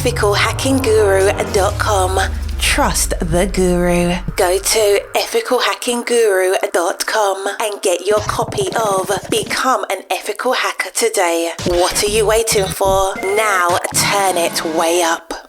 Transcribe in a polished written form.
ethicalhackingguru.com. Trust the guru. Go to ethicalhackingguru.com and get your copy of Become an Ethical Hacker today. What are you waiting for? Now turn it way up.